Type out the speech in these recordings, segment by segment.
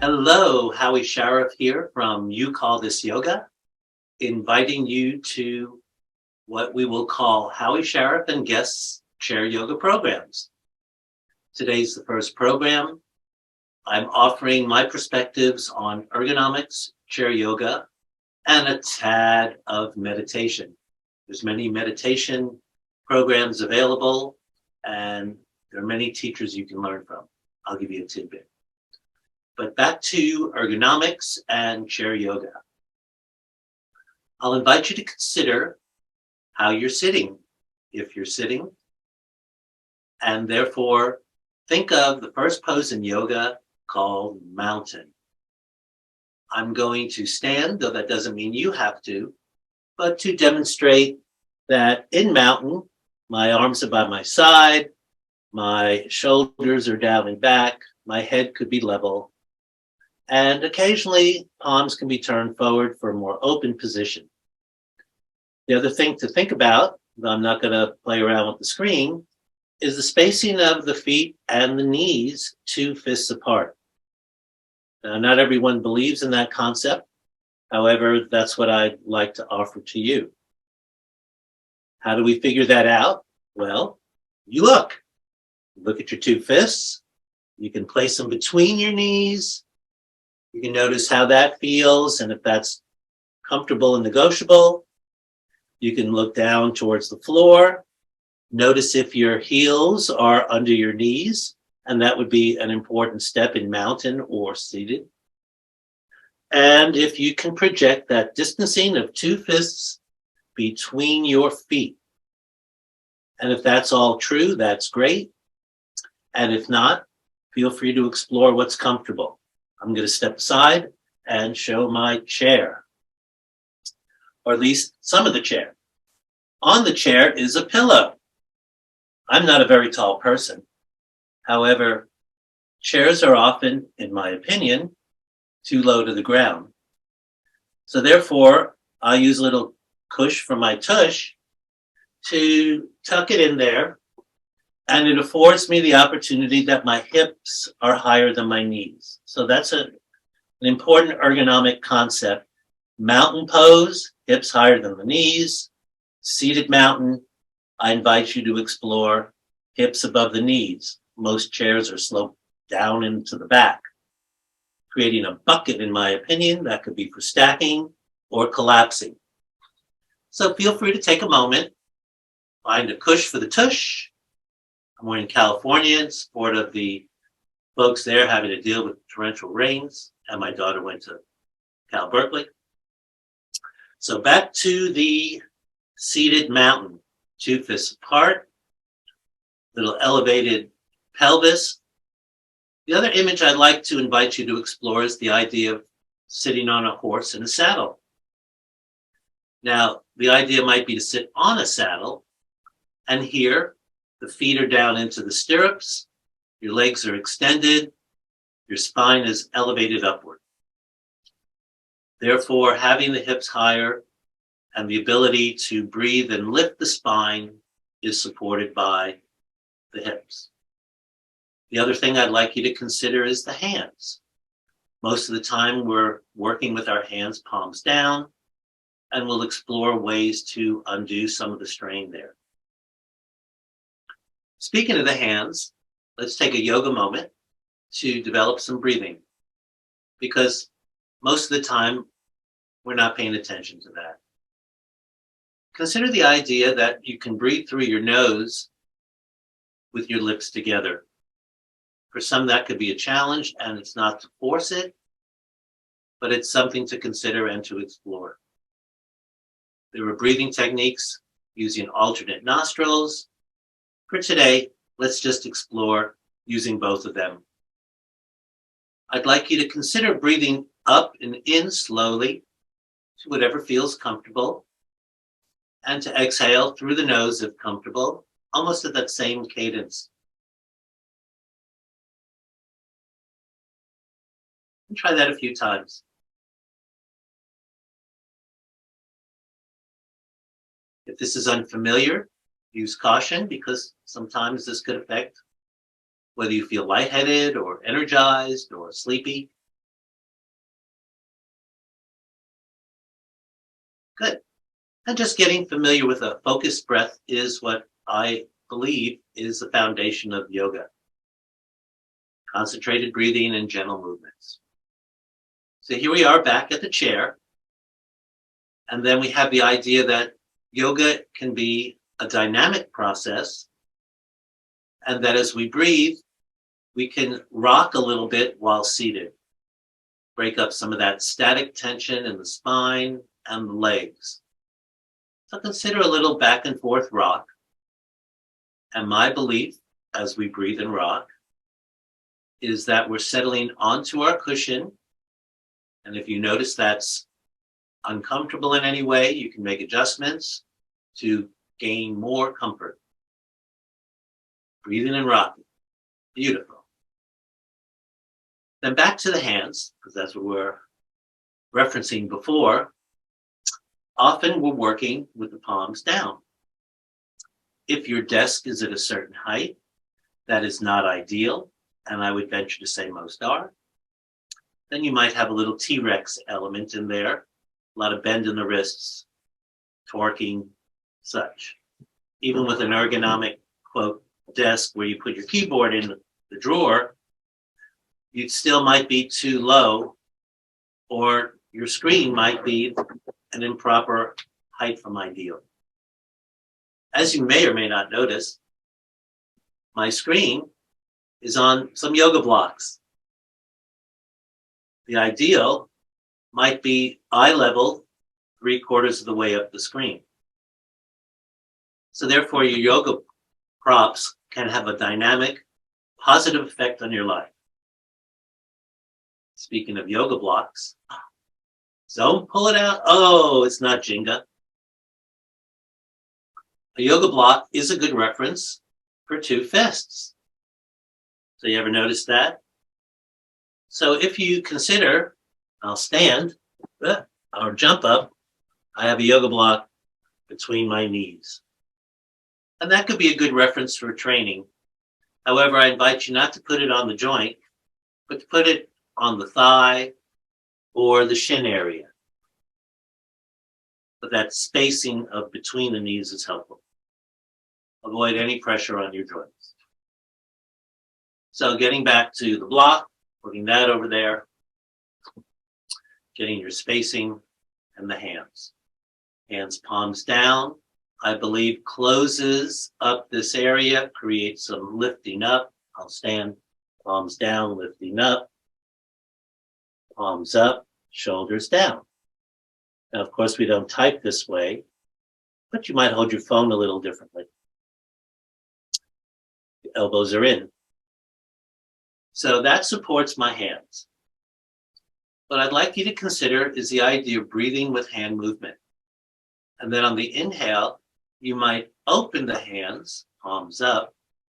Hello, Howie Shareff here from You Call This Yoga, inviting you to what we will call Howie Shareff and Guests Chair Yoga programs. Today's the first program. I'm offering my perspectives on ergonomics, chair yoga, and a tad of meditation. There's many meditation programs available, and there are many teachers you can learn from. I'll give you a tidbit. But back to ergonomics and chair yoga. I'll invite you to consider how you're sitting, if you're sitting, and therefore think of the first pose in yoga called mountain. I'm going to stand, though that doesn't mean you have to, but to demonstrate that in mountain, my arms are by my side, my shoulders are down and back, my head could be level, and occasionally palms can be turned forward for a more open position. The other thing to think about, though I'm not going to play around with the screen, is the spacing of the feet and the knees 2 fists apart. Now, not everyone believes in that concept. However, that's what I'd like to offer to you. How do we figure that out? Well, you look at your 2 fists. You can place them between your knees. You can notice how that feels, and if that's comfortable and negotiable, you can look down towards the floor. Notice if your heels are under your knees, and that would be an important step in mountain or seated. And if you can project that distancing of 2 fists between your feet. And if that's all true, that's great. And if not, feel free to explore what's comfortable. I'm going to step aside and show my chair, or at least some of the chair. On the chair is a pillow. I'm not a very tall person. However, chairs are often, in my opinion, too low to the ground. So therefore, I use a little cush from my tush to tuck it in there, and it affords me the opportunity that my hips are higher than my knees. So that's an important ergonomic concept. Mountain pose, hips higher than the knees. Seated mountain, I invite you to explore hips above the knees. Most chairs are sloped down into the back, creating a bucket, in my opinion, that could be for stacking or collapsing. So feel free to take a moment, find a cush for the tush. We're in California in support of the folks there having to deal with torrential rains, and my daughter went to Cal Berkeley. So back to the seated mountain, 2 fists apart, little elevated pelvis. The other image I'd like to invite you to explore is the idea of sitting on a horse in a saddle. Now, the idea might be to sit on a saddle, and here, the feet are down into the stirrups, your legs are extended, your spine is elevated upward. Therefore, having the hips higher and the ability to breathe and lift the spine is supported by the hips. The other thing I'd like you to consider is the hands. Most of the time, we're working with our hands palms down, and we'll explore ways to undo some of the strain there. Speaking of the hands, let's take a yoga moment to develop some breathing, because most of the time we're not paying attention to that. Consider the idea that you can breathe through your nose with your lips together. For some, that could be a challenge, and it's not to force it, but it's something to consider and to explore. There are breathing techniques using alternate nostrils. For today, let's just explore using both of them. I'd like you to consider breathing up and in slowly to whatever feels comfortable, and to exhale through the nose if comfortable, almost at that same cadence. And try that a few times. If this is unfamiliar, use caution, because sometimes this could affect whether you feel lightheaded or energized or sleepy. Good. And just getting familiar with a focused breath is what I believe is the foundation of yoga. Concentrated breathing and gentle movements. So here we are back at the chair. And then we have the idea that yoga can be a dynamic process, and that as we breathe, we can rock a little bit while seated, break up some of that static tension in the spine and the legs. So consider a little back and forth rock. And my belief as we breathe and rock is that we're settling onto our cushion. And if you notice that's uncomfortable in any way, you can make adjustments to gain more comfort. Breathing and rocking. Beautiful. Then back to the hands, because that's what we're referencing before. Often we're working with the palms down. If your desk is at a certain height, that is not ideal, and I would venture to say most are. Then you might have a little T-Rex element in there, a lot of bend in the wrists, torquing, such. Even with an ergonomic, quote, desk where you put your keyboard in the drawer, you still might be too low, or your screen might be an improper height from ideal. As you may or may not notice, my screen is on some yoga blocks. The ideal might be eye level, 3/4 of the way up the screen. So therefore, your yoga props can have a dynamic, positive effect on your life. Speaking of yoga blocks, don't pull it out. Oh, it's not Jenga. A yoga block is a good reference for two fists. So you ever notice that? So if you consider, I'll stand or jump up, I have a yoga block between my knees. And that could be a good reference for training. However, I invite you not to put it on the joint, but to put it on the thigh or the shin area. But that spacing of between the knees is helpful. Avoid any pressure on your joints. So getting back to the block, putting that over there, getting your spacing, and the hands. Hands palms down, I believe closes up this area, creates some lifting up. I'll stand, palms down, lifting up, palms up, shoulders down. Now, of course, we don't type this way, but you might hold your phone a little differently. The elbows are in. So that supports my hands. What I'd like you to consider is the idea of breathing with hand movement. And then on the inhale, you might open the hands, palms up.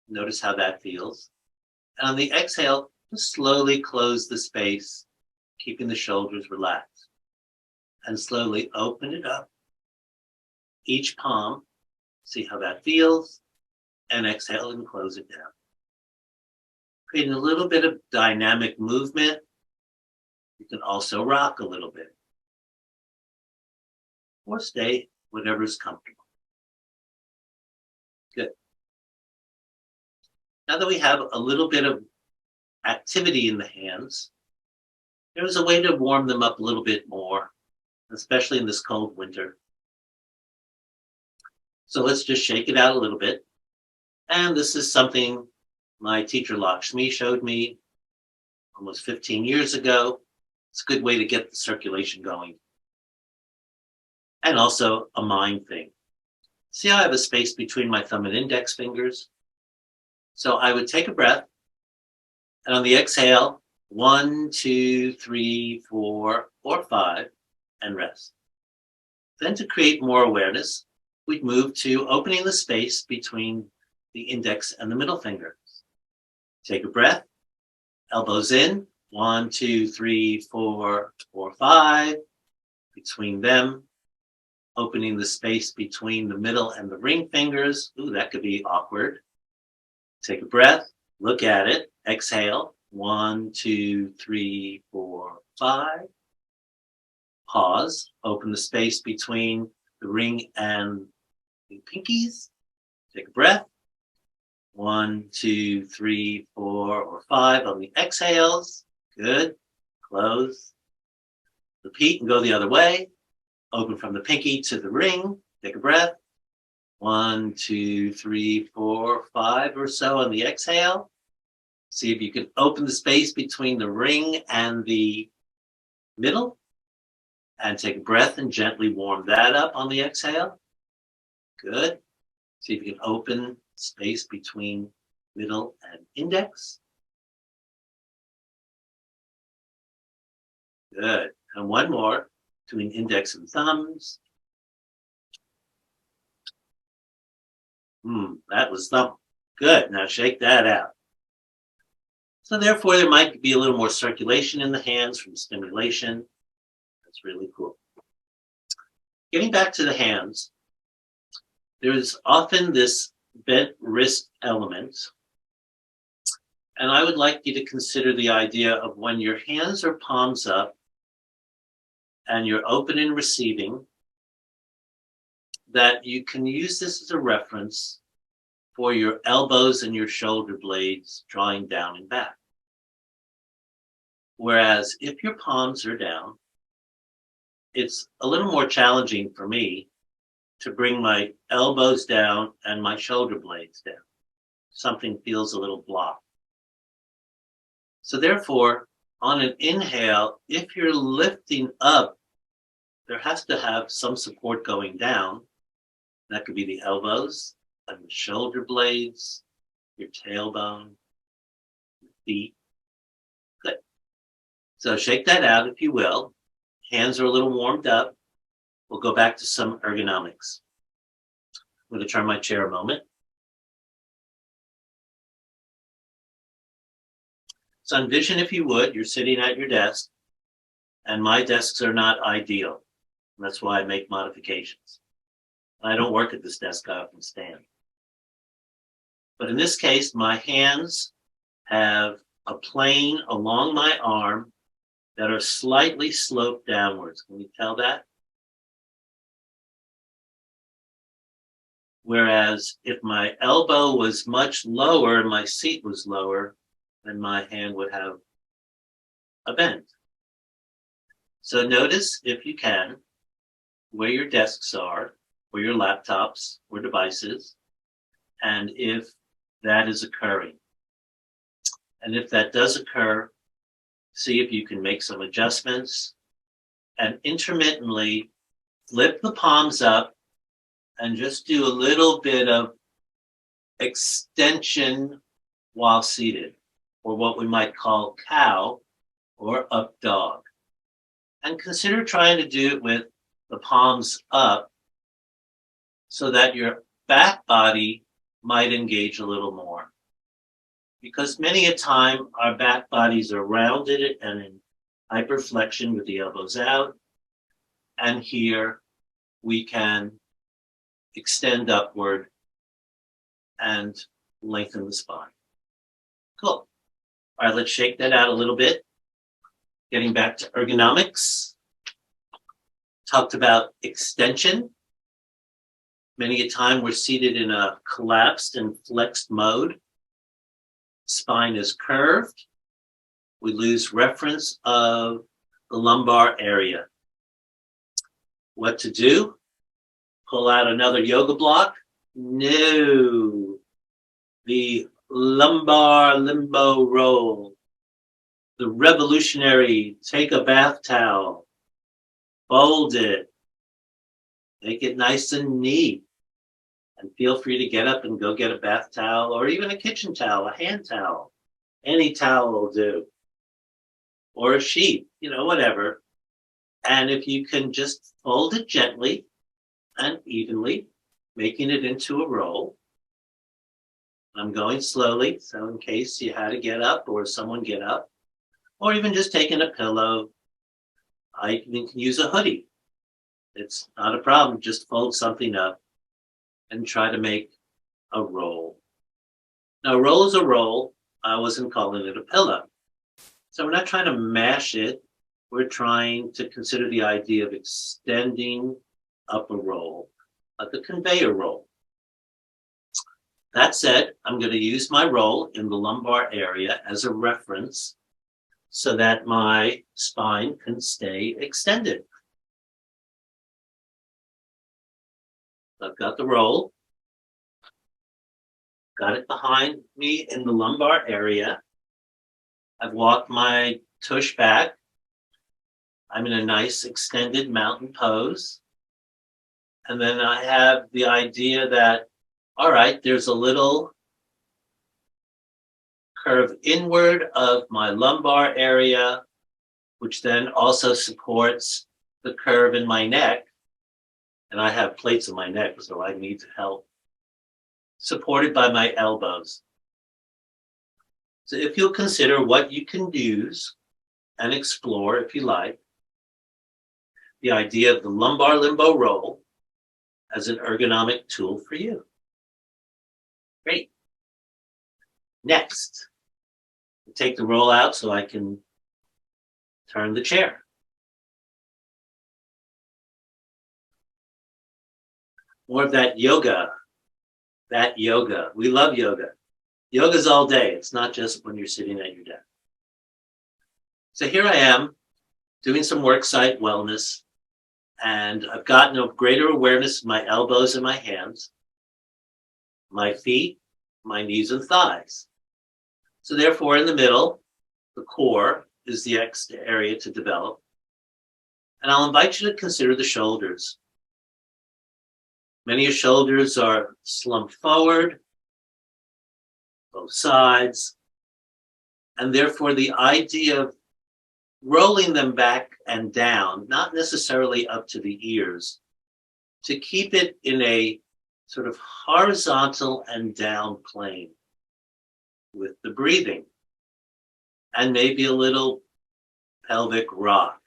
Notice how that feels. And on the exhale, just slowly close the space, keeping the shoulders relaxed. And slowly open it up. Each palm, see how that feels, and exhale and close it down. Creating a little bit of dynamic movement. You can also rock a little bit. Or stay whatever's comfortable. Good. Now that we have a little bit of activity in the hands, there's a way to warm them up a little bit more, especially in this cold winter. So let's just shake it out a little bit. And this is something my teacher Lakshmi showed me almost 15 years ago. It's a good way to get the circulation going. And also a mind thing. See how I have a space between my thumb and index fingers? So I would take a breath, and on the exhale, 1, 2, 3, 4, or 5, and rest. Then to create more awareness, we'd move to opening the space between the index and the middle fingers. Take a breath, elbows in, 1, 2, 3, 4, 5, between them, opening the space between the middle and the ring fingers. Ooh, that could be awkward. Take a breath, look at it, exhale, 1, 2, 3, 4, 5. Pause. Open the space between the ring and the pinkies. Take a breath. 1, 2, 3, 4, or 5 on the exhales. Good. Close. Repeat and go the other way. Open from the pinky to the ring. Take a breath. 1, 2, 3, 4, 5 or so on the exhale. See if you can open the space between the ring and the middle. And take a breath and gently warm that up on the exhale. Good. See if you can open space between middle and index. Good. And one more between index and thumbs. That was thumb. Good. Now shake that out. So therefore, there might be a little more circulation in the hands from stimulation. That's really cool. Getting back to the hands, there's often this bent wrist element. And I would like you to consider the idea of when your hands are palms up and you're open and receiving, that you can use this as a reference for your elbows and your shoulder blades drawing down and back. Whereas if your palms are down, it's a little more challenging for me to bring my elbows down and my shoulder blades down. Something feels a little blocked. So therefore, on an inhale, if you're lifting up, there has to have some support going down. That could be the elbows and the shoulder blades, your tailbone, your feet. Good. So shake that out if you will. Hands are a little warmed up. We'll go back to some ergonomics. I'm going to turn my chair a moment. So envision, if you would, you're sitting at your desk, and my desks are not ideal. That's why I make modifications. I don't work at this desk, I often stand. But in this case, my hands have a plane along my arm that are slightly sloped downwards. Can you tell that? Whereas if my elbow was much lower and my seat was lower, then my hand would have a bend. So notice, if you can, where your desks are, or your laptops or devices, and if that is occurring. And if that does occur, see if you can make some adjustments and intermittently flip the palms up and just do a little bit of extension while seated, or what we might call cow or up dog. And consider trying to do it with the palms up so that your back body might engage a little more. Because many a time our back bodies are rounded and in hyperflexion with the elbows out. And here we can extend upward and lengthen the spine. Cool. All right, let's shake that out a little bit. Getting back to ergonomics. Talked about extension. Many a time we're seated in a collapsed and flexed mode. Spine is curved. We lose reference of the lumbar area. What to do? Pull out another yoga block? No. The lumbar limbo roll. The revolutionary take a bath towel. Fold it. Make it nice and neat. And feel free to get up and go get a bath towel or even a kitchen towel, a hand towel. Any towel will do. Or a sheet, whatever. And if you can just fold it gently and evenly, making it into a roll. I'm going slowly, so in case you had to get up or someone get up, or even just taking a pillow, I can use a hoodie. It's not a problem. Just fold something up and try to make a roll. Now, a roll is a roll. I wasn't calling it a pillow. So we're not trying to mash it we're trying to consider the idea of extending up a roll, like a conveyor roll. That said, I'm going to use my roll in the lumbar area as a reference so that my spine can stay extended. I've got the roll, got it behind me in the lumbar area. I've walked my tush back. I'm in a nice extended mountain pose. And then I have the idea that, all right, there's a little curve inward of my lumbar area, which then also supports the curve in my neck. And I have plates in my neck, so I need help. Supported by my elbows. So if you'll consider what you can use and explore, if you like, the idea of the lumbar limbo roll as an ergonomic tool for you. Great. Next, take the roll out so I can turn the chair. More of that yoga. We love yoga. Yoga's all day. It's not just when you're sitting at your desk. So here I am doing some worksite wellness, and I've gotten a greater awareness of my elbows and my hands, my feet, my knees and thighs. So therefore, in the middle, the core is the next area to develop. And I'll invite you to consider the shoulders. Many of your shoulders are slumped forward, both sides, and therefore the idea of rolling them back and down, not necessarily up to the ears, to keep it in a sort of horizontal and down plane with the breathing, and maybe a little pelvic rock.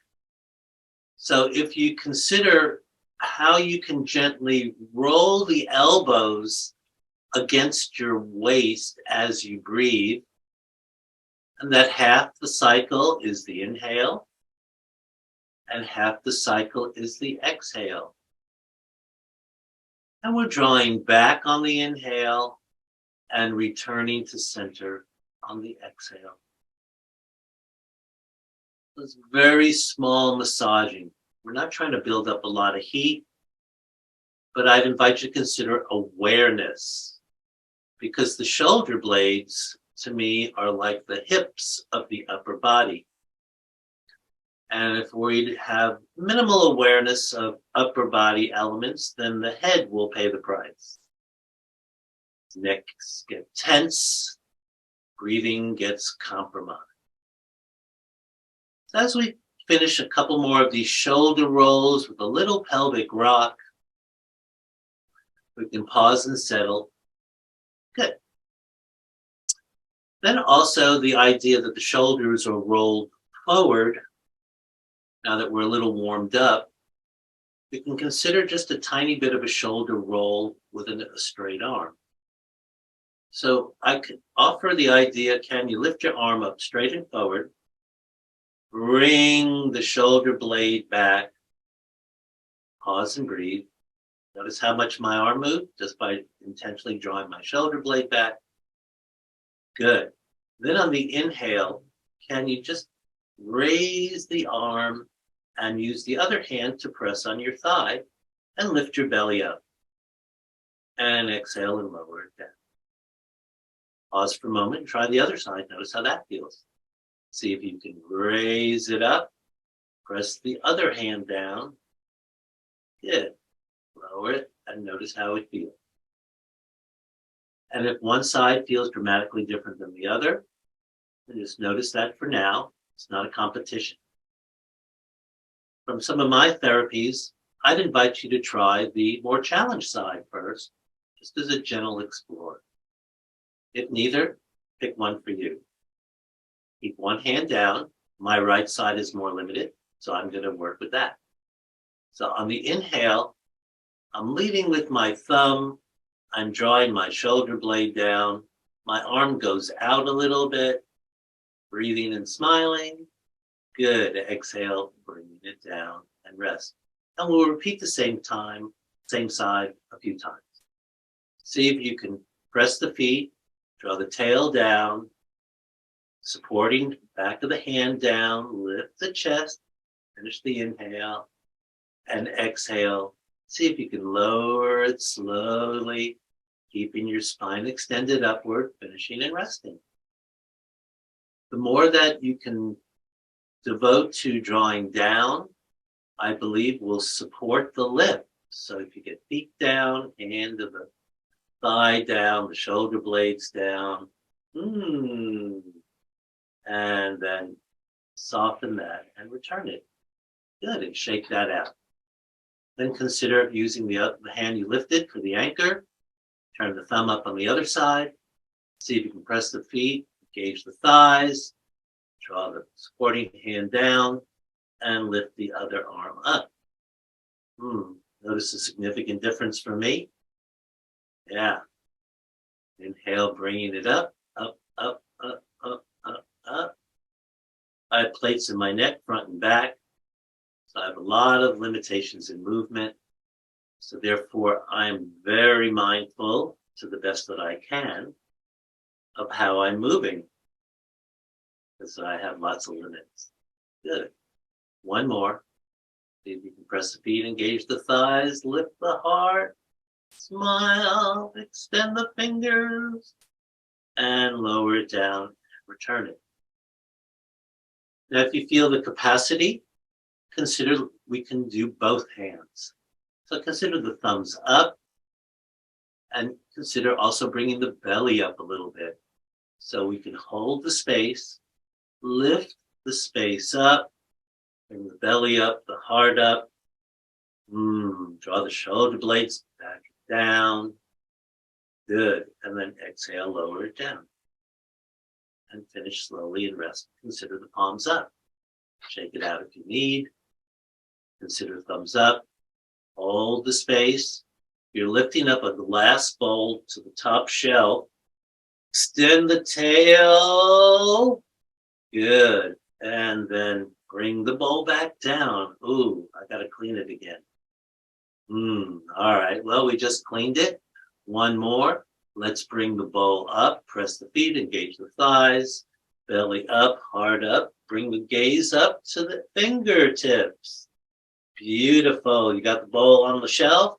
So if you consider how you can gently roll the elbows against your waist as you breathe, and that half the cycle is the inhale and half the cycle is the exhale. And we're drawing back on the inhale and returning to center on the exhale. It's very small massaging. We're not trying to build up a lot of heat, but I'd invite you to consider awareness, because the shoulder blades, to me, are like the hips of the upper body. And if we have minimal awareness of upper body elements, then the head will pay the price. Necks get tense, breathing gets compromised. So as we finish a couple more of these shoulder rolls with a little pelvic rock, we can pause and settle. Good. Then also the idea that the shoulders are rolled forward. Now that we're a little warmed up, we can consider just a tiny bit of a shoulder roll with a straight arm. So I could offer the idea, can you lift your arm up straight and forward, bring the shoulder blade back, pause and breathe. Notice how much my arm moved just by intentionally drawing my shoulder blade back. Good. Then on the inhale, can you just raise the arm and use the other hand to press on your thigh and lift your belly up. And exhale and lower it down. Pause for a moment and try the other side. Notice how that feels. See if you can raise it up. Press the other hand down. Good. Lower it and notice how it feels. And if one side feels dramatically different than the other, then just notice that for now. It's not a competition. From some of my therapies, I'd invite you to try the more challenged side first, just as a gentle explorer. If neither, pick one for you. Keep one hand down. My right side is more limited, so I'm going to work with that. So on the inhale, I'm leading with my thumb. I'm drawing my shoulder blade down. My arm goes out a little bit, breathing and smiling. Good. Exhale, bringing it down and rest. And we'll repeat the same side a few times. See if you can press the feet, draw the tail down, supporting back of the hand down, lift the chest, finish the inhale, and exhale. See if you can lower it slowly, keeping your spine extended upward, finishing and resting. The more that you can devote to drawing down, I believe will support the lift. So if you get feet down, hand to the thigh down, the shoulder blades down, and then soften that and return it. Good, and shake that out. Then consider using the hand you lifted for the anchor. Turn the thumb up on the other side. See if you can press the feet, engage the thighs, draw the supporting hand down, and lift the other arm up. Notice a significant difference for me? Yeah. Inhale, bringing it up, up, up, up, up, up, up. I have plates in my neck, front and back. So I have a lot of limitations in movement. So therefore, I'm very mindful, to the best that I can, of how I'm moving, because I have lots of limits. Good. One more. See if you can press the feet, engage the thighs, lift the heart, smile, extend the fingers, and lower it down and return it. Now, if you feel the capacity, consider we can do both hands. So consider the thumbs up, and consider also bringing the belly up a little bit. So we can hold the space, lift the space up, bring the belly up, the heart up. Draw the shoulder blades back down. Good. And then exhale, lower it down. And finish slowly and rest. Consider the palms up. Shake it out if you need. Consider thumbs up. Hold the space. You're lifting up a glass bowl to the top shelf. Extend the tail. Good. And then bring the bowl back down. Ooh, I got to clean it again. All right. Well, we just cleaned it. One more. Let's bring the bowl up. Press the feet, engage the thighs. Belly up, heart up. Bring the gaze up to the fingertips. Beautiful. You got the bowl on the shelf?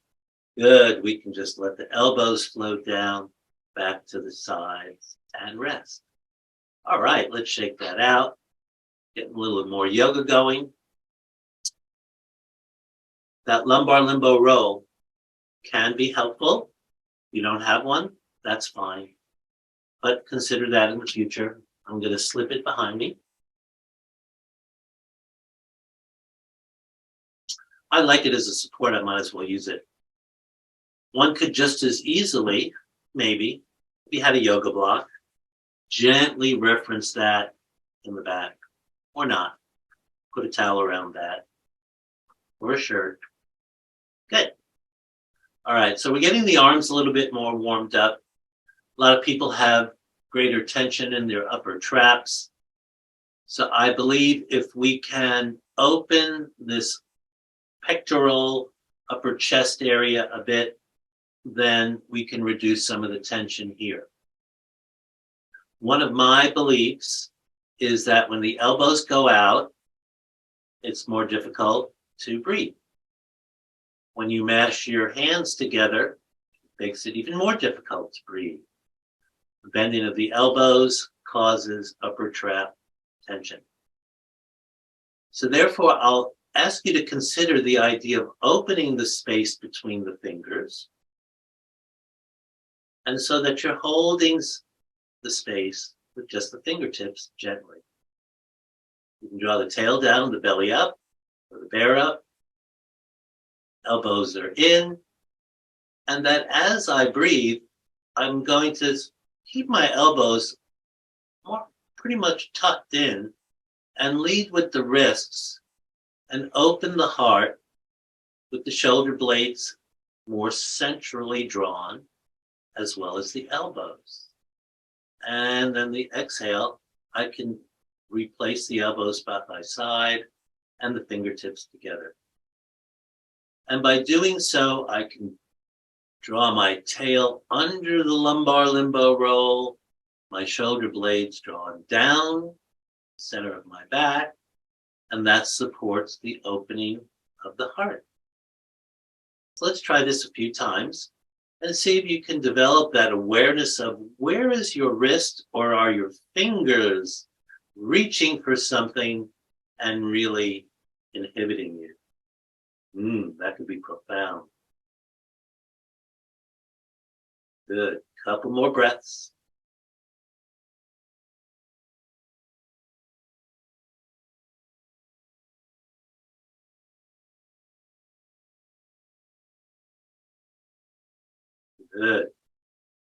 Good. We can just let the elbows float down back to the sides and rest. All right. Let's shake that out. Get a little more yoga going. That lumbar limbo roll can be helpful. If you don't have one, that's fine. But consider that in the future. I'm going to slip it behind me. I like it as a support. I might as well use it. One could just as easily, maybe, if you had a yoga block, gently reference that in the back, or not. Put a towel around that, or a shirt. Good. All right, so we're getting the arms a little bit more warmed up. A lot of people have greater tension in their upper traps. So I believe if we can open this pectoral upper chest area a bit, then we can reduce some of the tension here. One of my beliefs is that when the elbows go out, it's more difficult to breathe. When you mash your hands together, it makes it even more difficult to breathe. The bending of the elbows causes upper trap tension. So therefore, I'll ask you to consider the idea of opening the space between the fingers, and so that you're holding the space with just the fingertips gently. You can draw the tail down, the belly up, or the bear up. Elbows are in, and that as I breathe, I'm going to keep my elbows pretty much tucked in and lead with the wrists and open the heart with the shoulder blades more centrally drawn, as well as the elbows. And then the exhale, I can Replace the elbows side by side and the fingertips together. And by doing so, I can draw my tail under the lumbar limbo roll, my shoulder blades drawn down, center of my back, and that supports the opening of the heart. So let's try this a few times and see if you can develop that awareness of where is your wrist or are your fingers reaching for something and really inhibiting you. That could be profound. Good. Couple more breaths. Good.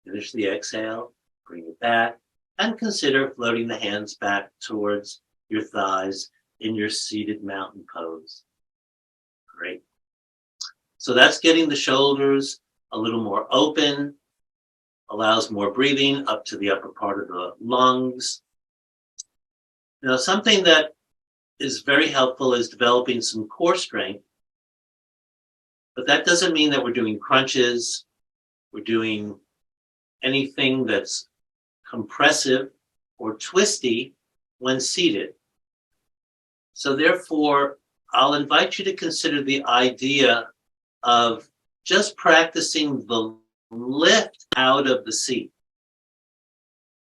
Finish the exhale, bring it back, and consider floating the hands back towards your thighs in your seated mountain pose. Great. So that's getting the shoulders a little more open, allows more breathing up to the upper part of the lungs. Now, something that is very helpful is developing some core strength, but that doesn't mean that we're doing crunches, we're doing anything that's compressive or twisty when seated. So therefore, I'll invite you to consider the idea of just practicing the lift out of the seat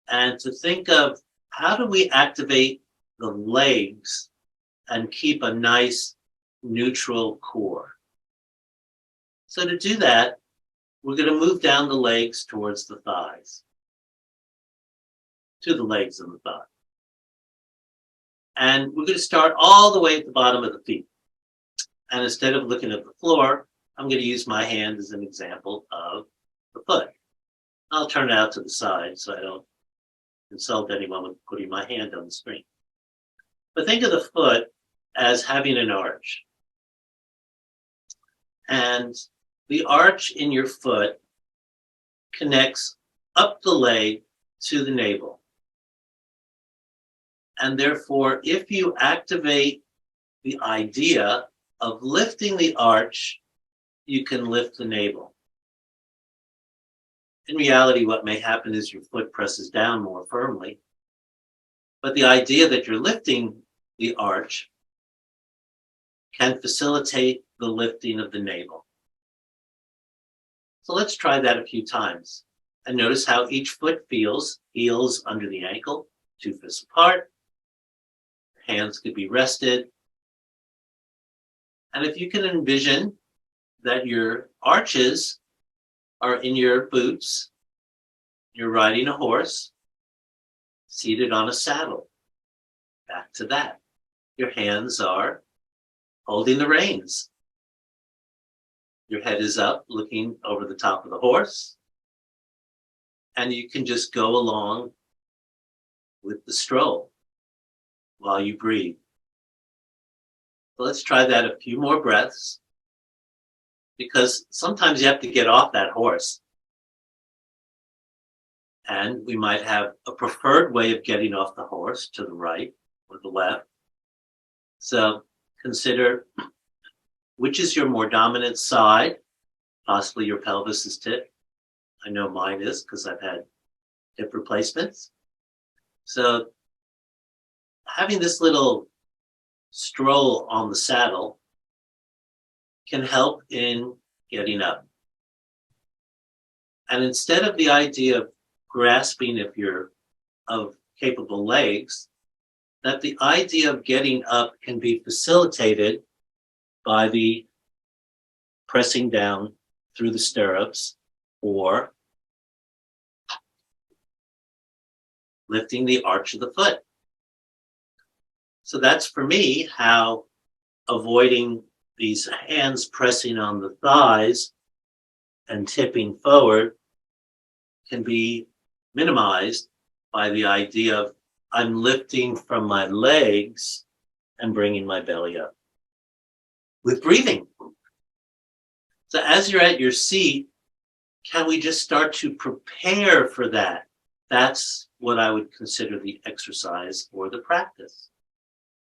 and to think of how do we activate the legs and keep a nice neutral core. So to do that, we're going to move down the legs towards the thighs, to the legs and the thigh. And we're going to start all the way at the bottom of the feet. And instead of looking at the floor, I'm going to use my hand as an example of the foot. I'll turn it out to the side so I don't insult anyone with putting my hand on the screen. But think of the foot as having an arch. And the arch in your foot connects up the leg to the navel. And therefore, if you activate the idea of lifting the arch, you can lift the navel. In reality, what may happen is your foot presses down more firmly. But the idea that you're lifting the arch can facilitate the lifting of the navel. So let's try that a few times. And notice how each foot feels. Heels under the ankle, 2 fists apart. Hands could be rested. And if you can envision that your arches are in your boots, you're riding a horse, seated on a saddle. Back to that. Your hands are holding the reins. Your head is up, looking over the top of the horse. And you can just go along with the stroll while you breathe. So let's try that a few more breaths, because sometimes you have to get off that horse. And we might have a preferred way of getting off the horse, to the right or the left. So consider which is your more dominant side. Possibly your pelvis is tipped. I know mine is because I've had hip replacements. So having this little stroll on the saddle can help in getting up. And instead of the idea of grasping if you're of capable legs, that the idea of getting up can be facilitated by the pressing down through the stirrups or lifting the arch of the foot. So that's, for me, how avoiding these hands pressing on the thighs and tipping forward can be minimized by the idea of I'm lifting from my legs and bringing my belly up with breathing. So as you're at your seat, can we just start to prepare for that? That's what I would consider the exercise or the practice.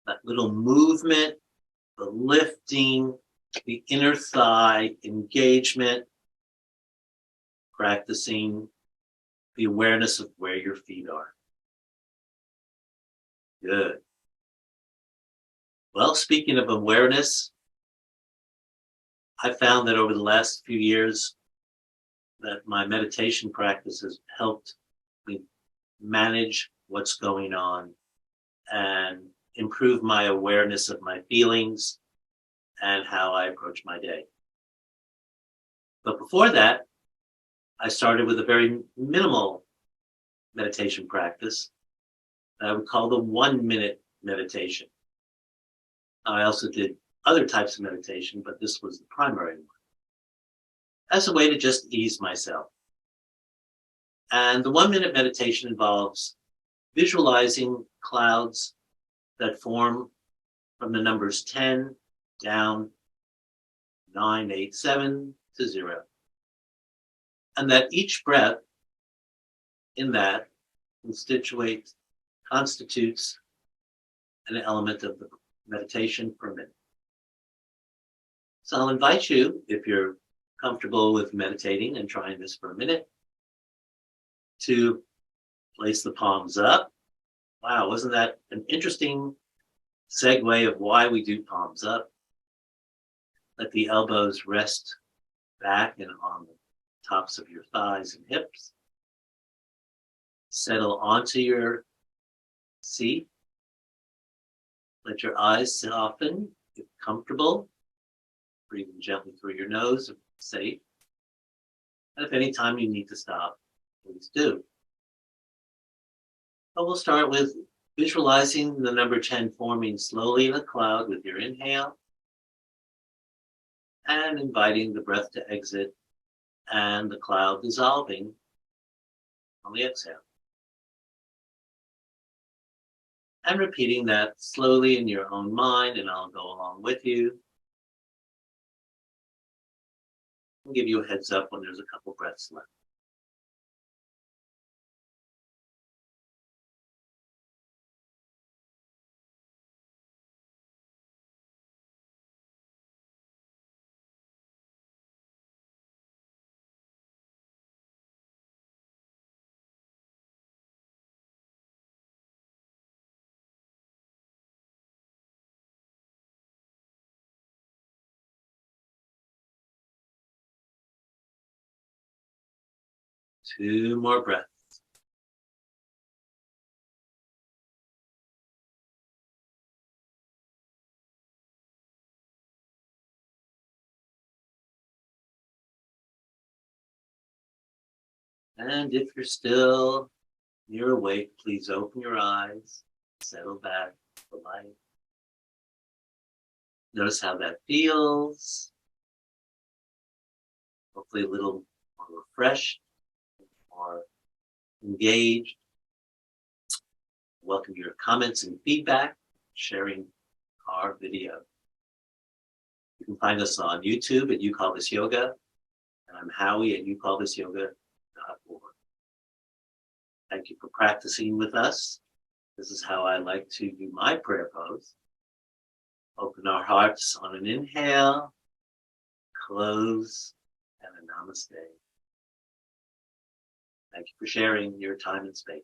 That little movement, the lifting, the inner thigh engagement, practicing the awareness of where your feet are. Good. Well, speaking of awareness, I found that over the last few years that my meditation practice has helped me manage what's going on and improve my awareness of my feelings and how I approach my day. But before that, I started with a very minimal meditation practice that I would call the 1-minute meditation. I also did other types of meditation, but this was the primary one, as a way to just ease myself. And the 1-minute meditation involves visualizing clouds that form from the numbers 10 down 9, 8, 7 to 0. And that each breath in that constitutes an element of the meditation per minute. So I'll invite you, if you're comfortable with meditating and trying this for a minute, to place the palms up. Wow, wasn't that an interesting segue of why we do palms up? Let the elbows rest back and on the tops of your thighs and hips. Settle onto your seat. Let your eyes soften, if comfortable. Breathing gently through your nose if safe. And if any time you need to stop, please do. But we'll start with visualizing the number 10 forming slowly in a cloud with your inhale and inviting the breath to exit and the cloud dissolving on the exhale. And repeating that slowly in your own mind, and I'll go along with you. I'll give you a heads up when there's a couple breaths left. Two more breaths. And if you're awake, please open your eyes, settle back to the light. Notice how that feels. Hopefully a little more refreshed, more engaged. Welcome your comments and feedback, sharing our video. You can find us on YouTube at You Call This Yoga, and I'm Howie at YouCallThisYoga.org. Thank you for practicing with us. This is how I like to do my prayer pose. Open our hearts on an inhale, close, and a namaste. Thank you for sharing your time and space.